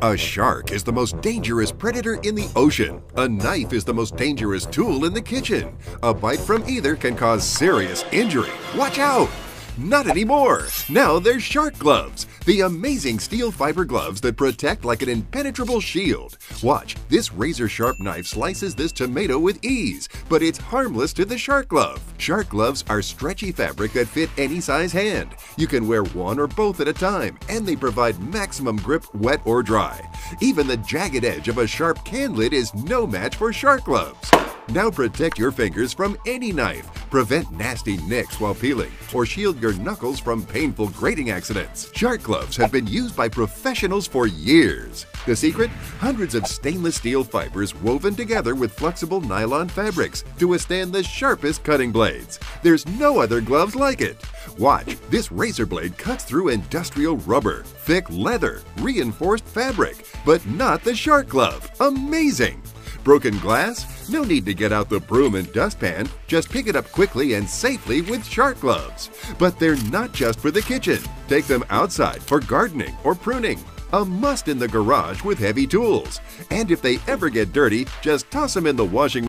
A shark is the most dangerous predator in the ocean. A knife is the most dangerous tool in the kitchen. A bite from either can cause serious injury. Watch out! Not anymore! Now there's shark gloves, the amazing steel fiber gloves that protect like an impenetrable shield. Watch, this razor-sharp knife slices this tomato with ease, but it's harmless to the shark glove. Shark gloves are stretchy fabric that fit any size hand. You can wear one or both at a time, and they provide maximum grip, wet or dry. Even the jagged edge of a sharp can lid is no match for shark gloves. Now protect your fingers from any knife, prevent nasty nicks while peeling, or shield your knuckles from painful grating accidents. Shark gloves have been used by professionals for years. The secret? Hundreds of stainless steel fibers woven together with flexible nylon fabrics to withstand the sharpest cutting blades. There's no other gloves like it. Watch, this razor blade cuts through industrial rubber, thick leather, reinforced fabric, but not the shark glove. Amazing! Broken glass? No need to get out the broom and dustpan. Just pick it up quickly and safely with shark gloves. But they're not just for the kitchen. Take them outside for gardening or pruning. A must in the garage with heavy tools. And if they ever get dirty, just toss them in the washing